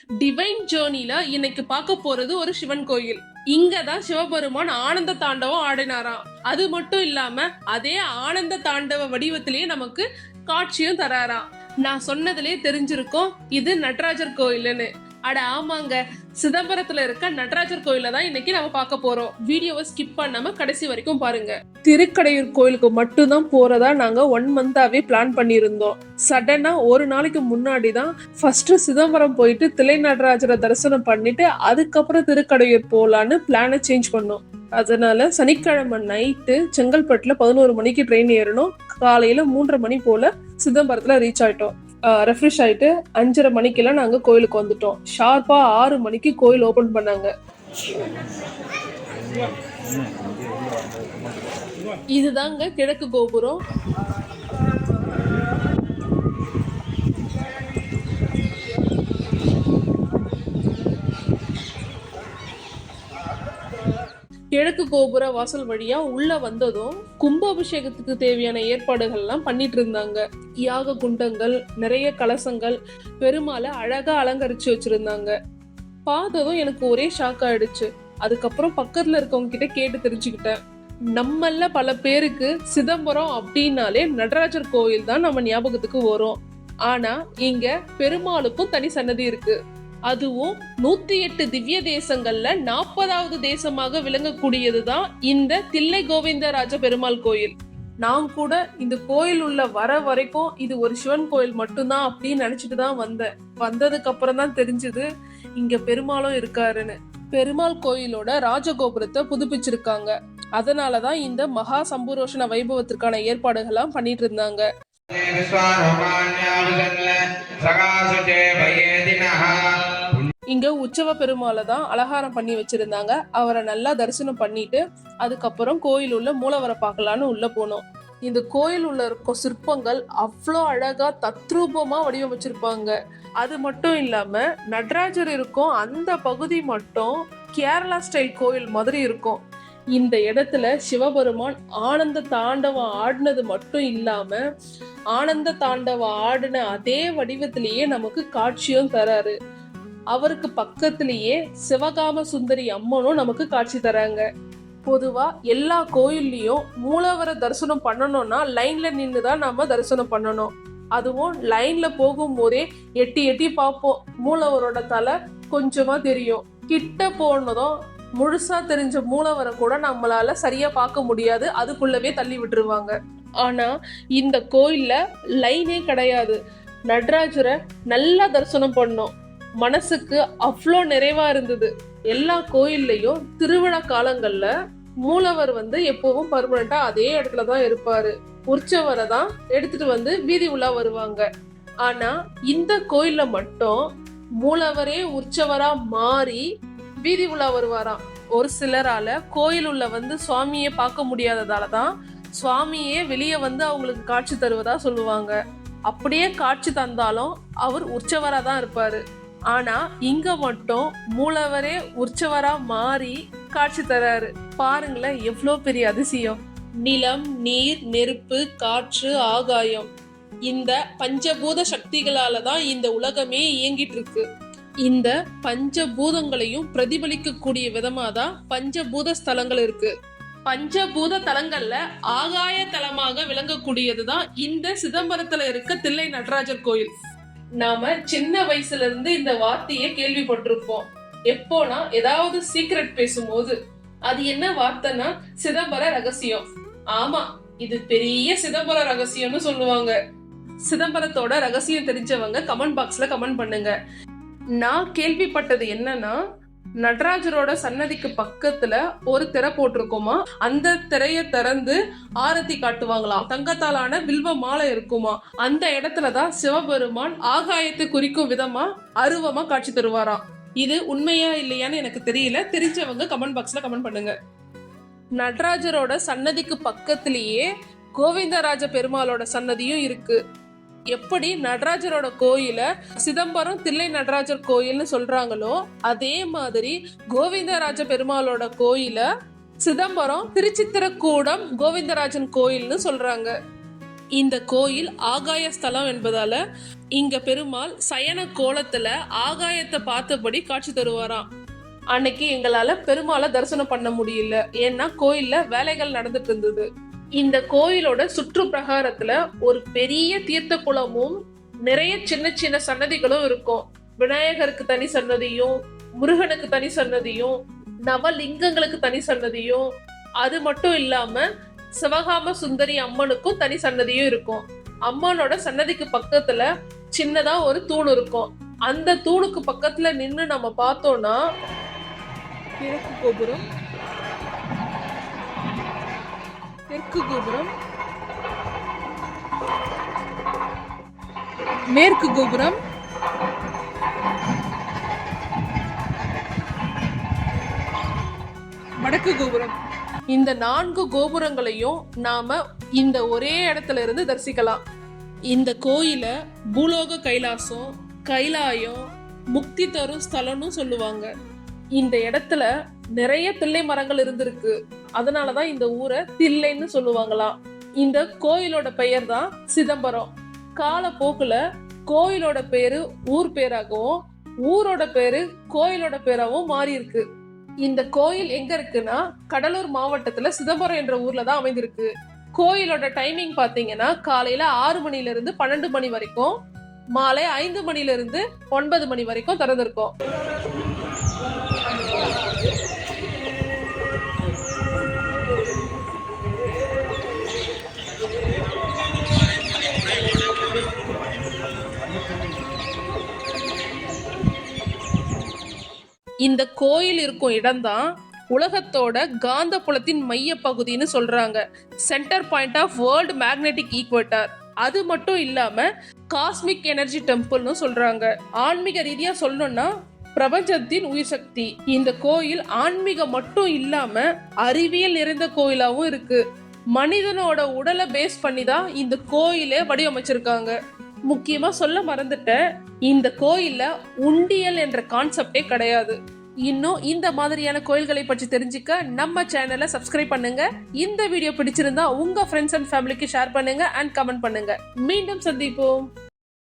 Divine ஜேர்னில இன்னைக்கு பார்க்க போறது ஒரு சிவன் கோயில். இங்கதான் சிவபெருமான் ஆனந்த தாண்டவம் ஆடினாராம். அது மட்டும் இல்லாம அதே ஆனந்த தாண்டவ வடிவத்திலேயே நமக்கு காட்சியும் தராராம். நான் சொன்னதுலயே தெரிஞ்சிருக்கும் இது நடராஜர் கோயில்னு. அட ஆமாங்க, சிதம்பரத்துல இருக்க நடராஜர் கோயில தான் இன்னைக்கு நம்ம பார்க்க போறோம். வீடியோவை ஸ்கிப் பண்ணாம கடைசி வரைக்கும் பாருங்க. திருக்கடையூர் கோயிலுக்கு மட்டும்தான் போறதா நாங்க 1 மந்தாவே பிளான் பண்ணியிருந்தோம். சடனா ஒரு நாளைக்கு முன்னாடி தான் ஃபர்ஸ்ட் சிதம்பரம் போயிட்டு தில்லை நடராஜரை தரிசனம் பண்ணிட்டு அதுக்கப்புறம் திருக்கடையூர் போலான்னு பிளானை சேஞ்ச் பண்ணோம். அதனால சனிக்கிழமை நைட்டு செங்கல்பட்டுல 11 மணிக்கு ட்ரெயின் ஏறணும். காலையில 3:30 மணி போல சிதம்பரத்துல ரீச் ஆயிட்டோம். ரெஃப்ரெஷ் ஆயிட்டு 5:30 மணிக்கெல்லாம் நாங்க கோயிலுக்கு வந்துட்டோம். ஷார்ப்பா 6 மணிக்கு கோயில் ஓபன் பண்ணாங்க. இதுதாங்க கிழக்கு கோபுரம். கிழக்கு கோபுர வாசல் வழியா உள்ள வந்ததும் கும்பாபிஷேகத்துக்கு தேவையான ஏற்பாடுகள் எல்லாம் பண்ணிட்டு இருந்தாங்க. யாக குண்டங்கள், நிறைய கலசங்கள், பெருமாளை அழகா அலங்கரிச்சு வச்சிருந்தாங்க. பார்த்ததும் எனக்கு ஒரே ஷாக் ஆயிடுச்சு. அதுக்கப்புறம் பக்கத்துல இருக்கவங்க கிட்ட கேட்டு தெரிஞ்சுக்கிட்டேன். நம்மள பல பேருக்கு சிதம்பரம் அப்படின்னாலே நடராஜர் கோயில் தான் நம்ம ஞாபகத்துக்கு வரும். ஆனா இங்க பெருமாளுக்கும் தனி சன்னதி இருக்கு. அதுவும் 108 திவ்ய தேசங்கள்ல 40வது தேசமாக விளங்கக்கூடியதுதான் இந்த தில்லை கோவிந்தராஜ பெருமாள் கோயில். நான் கூட இந்த கோயில் உள்ள வர வரைக்கும் இது ஒரு சிவன் கோயில் மட்டும்தான் அப்படின்னு நினைச்சிட்டு தான் வந்தேன். வந்ததுக்கு அப்புறம் தான் தெரிஞ்சது இங்க பெருமாளும் இருக்காருன்னு. பெருமாள் கோயிலோட ராஜகோபுரத்தை புதுப்பிச்சிருக்காங்க. அதனாலதான் இந்த மகா சம்பூரோஷண வைபவத்திற்கான ஏற்பாடுகள்லாம் பண்ணிட்டு இருந்தாங்க. இங்க உற்சவ பெருமாளை தான் அலங்காரம் பண்ணி வச்சிருந்தாங்க. அவரை நல்லா தரிசனம் பண்ணிட்டு அதுக்கப்புறம் கோயில் உள்ள மூலவரை பார்க்கலான்னு உள்ள போனோம். இந்த கோயில் உள்ள இருக்க சிற்பங்கள் அவ்வளோ அழகா தத்ரூபமா வடிவமைச்சிருப்பாங்க. அது மட்டும் இல்லாம நடராஜர் இருக்கும் அந்த பகுதி மட்டும் கேரளா ஸ்டைல் கோயில் மாதிரி இருக்கும். இந்த இடத்துல சிவபெருமான் ஆனந்த தாண்டவம் ஆடினது மட்டும் இல்லாம ஆனந்த தாண்டவம் ஆடின அதே வடிவத்திலேயே நமக்கு காட்சியும் தராரு. அவருக்கு பக்கத்திலேயே சிவகாம சுந்தரி அம்மனும் நமக்கு காட்சி தராங்க. பொதுவா எல்லா கோயில்லையும் மூலவரை தரிசனம் பண்ணணும்னா லைன்ல நின்றுதான் நாம தரிசனம் பண்ணணும். அதுவும் லைன்ல போகும்போதே எட்டி எட்டி பார்ப்போம். மூலவரோட தலை கொஞ்சமா தெரியும். கிட்ட போனதும் முழுசா தெரிஞ்ச மூலவரை கூட நம்மளால சரியா பார்க்க முடியாது. அதுக்குள்ளவே தள்ளி விட்டுருவாங்க. ஆனா இந்த கோயில்ல லைனே கிடையாது. நடராஜரை நல்லா தரிசனம் பண்ணோம். மனசுக்கு அவ்வளோ நிறைவா இருந்தது. எல்லா கோயில்லையும் திருவிழா காலங்கள்ல மூலவர் எப்பவும் பர்மனண்டா அதே இடத்துலதான் இருப்பாரு. உற்சவரை தான் எடுத்துட்டு வீதி உலா வருவாங்க. ஆனா இந்த கோயில்ல மட்டும் மூலவரே உற்சவரா மாறி வீதி உலா வருவாராம். ஒரு சிலரால கோயில் உள்ள சுவாமியை பார்க்க முடியாததாலதான் சுவாமியே வெளியே அவங்களுக்கு காட்சி தருவதா சொல்லுவாங்க. அப்படியே காட்சி தந்தாலும் அவர் உற்சவரா தான் இருப்பாரு. ஆனா இங்க மட்டும் மூலவரே உற்சவரா மாறி காட்சி தராரு. பாருங்களேன் எவ்வளோ பெரிய அதிசயம். நிலம், நீர், நெருப்பு, காற்று, ஆகாயம், இந்த பஞ்சபூத சக்திகளால தான் இந்த உலகமே இயங்கிட்டு இருக்கு. இந்த பஞ்சபூதங்களையும் பிரதிபலிக்க கூடிய விதமா தான் பஞ்சபூத ஸ்தலங்கள் இருக்கு. பஞ்சபூத தலங்கள்ல ஆகாய தலமாக விளங்கக்கூடியதுதான் இந்த சிதம்பரத்துல இருக்க தில்லை நடராஜர் கோயில். நாம சின்ன வயசுல இருந்து இந்த வார்த்தையை கேள்விப்பட்டிருப்போம். எப்போனா ஏதாவது சீக்ரெட் பேசும்போது. அது என்ன வார்த்தைன்னா சிதம்பர ரகசியம். ஆமா, இது பெரிய சிதம்பர ரகசியம்னு சொல்லுவாங்க. சிதம்பரத்தோட ரகசியம் தெரிஞ்சவங்க கமெண்ட் பாக்ஸ்ல கமெண்ட் பண்ணுங்க. நான் கேள்விப்பட்டது என்னன்னா நடராஜரோட சன்னதிக்கு பக்கத்துல ஒரு திரை போட்டிருக்குமா. அந்த திரைய திறந்து ஆரத்தி காட்டுவாங்களாம். தங்கத்தாலான வில்வ மாலை இருக்குமா. அந்த இடத்துலதான் சிவபெருமான் ஆகாயத்தை குறிக்கும் விதமா அருவமா காட்சி தருவாராம். இது உண்மையா இல்லையான்னு எனக்கு தெரியல. தெரிஞ்சவங்க கமெண்ட் பாக்ஸ்ல கமெண்ட் பண்ணுங்க. நடராஜரோட சன்னதிக்கு பக்கத்திலேயே கோவிந்தராஜ பெருமாளோட சன்னதியும் இருக்கு. எப்படி நடராஜரோட கோயில சிதம்பரம் தில்லை நடராஜர் கோயில்னு சொல்றாங்களோ அதே மாதிரி கோவிந்தராஜ பெருமாளோட கோயில சிதம்பரம் திருச்சித்திரக்கூடம் கோவிந்தராஜன் கோயில்னு சொல்றாங்க. இந்த கோயில் ஆகாய ஸ்தலம் என்பதால இங்க பெருமாள் சயன கோலத்துல ஆகாயத்தை பார்த்தபடி காட்சி தருவாராம். அன்னைக்கு எங்களால பெருமாளை தரிசனம் பண்ண முடியல, ஏன்னா கோயில்ல வேலைகள் நடந்துட்டு இருந்தது. இந்த கோயிலோட சுற்று பிரகாரத்துல ஒரு பெரிய தீர்த்த குளமும் நிறைய சின்ன சின்ன சன்னதிகளும் இருக்கும். விநாயகருக்கு தனி சன்னதியும், முருகனுக்கு தனி சன்னதியும், நவலிங்கங்களுக்கு தனி சன்னதியும், அது மட்டும் இல்லாம சிவகாம சுந்தரி அம்மனுக்கும் தனி சன்னதியும் இருக்கும். அம்மனோட சன்னதிக்கு பக்கத்துல சின்னதா ஒரு தூண் இருக்கும். அந்த தூணுக்கு பக்கத்துல நின்னு நம்ம பார்த்தோம்னா கிழக்கு கோபுரம், தெற்கு கோபுரம், மேற்கு கோபுரம், வடக்கு கோபுரம், இந்த 4 கோபுரங்களையும் நாம இந்த ஒரே இடத்துல இருந்து தரிசிக்கலாம். இந்த கோயில பூலோக கைலாசம், கைலாயம், முக்தி தரும் ஸ்தலம்னு சொல்லுவாங்க. இந்த இடத்துல நிறைய தில்லை மரங்கள் இருந்திருக்கு, அதனாலதான் இந்த ஊரை தில்லைன்னு சொல்லுவாங்களாம். இந்த கோயிலோட பெயர் தான் சிதம்பரம். காலப்போக்குல கோயிலோட பேரு ஊர் பேராகவும், ஊரோட பேரு கோயிலோட பேராகவும் மாறி இருக்கு. இந்த கோயில் எங்க இருக்குன்னா கடலூர் மாவட்டத்துல சிதம்பரம் என்ற ஊர்ல தான் அமைந்திருக்கு. கோயிலோட டைமிங் பாத்தீங்கன்னா காலையில 6 மணில இருந்து 12 மணி வரைக்கும், மாலை 5 மணில இருந்து 9 மணி வரைக்கும் திறந்திருக்கும். இந்த கோயில் இருக்கும் இடம்தான் உலகத்தோட காந்த புலத்தின் மைய பகுதின்னு சொல்றாங்க. Centre point of world magnetic equator. அது மட்டும் இல்லாம காஸ்மிக் எனர்ஜி டெம்பிள்னு சொல்றாங்க. ஆன்மீக ரீதியா சொல்லணும்னா பிரபஞ்சத்தின் உயிர் சக்தி. இந்த கோயில் ஆன்மீகம் மட்டும் இல்லாம அறிவியல் நிறைந்த கோயிலாவும் இருக்கு. மனிதனோட உடலை பேஸ் பண்ணி தான் இந்த கோயிலே வடிவமைச்சிருக்காங்க. முக்கியமா சொல்ல மறந்துட்டேன், இந்த கோயில்ல உண்டியல் என்ற கான்செப்டே கிடையாது. இன்னும் இந்த மாதிரியான கோயில்களை பற்றி தெரிஞ்சுக்க நம்ம சேனலை சப்ஸ்கிரைப் பண்ணுங்க. இந்த வீடியோ பிடிச்சிருந்தா உங்க ஃப்ரெண்ட்ஸ் அண்ட் ஃபேமிலிக்கு ஷேர் பண்ணுங்க அண்ட் கமெண்ட் பண்ணுங்க. மீண்டும் சந்திப்போம்.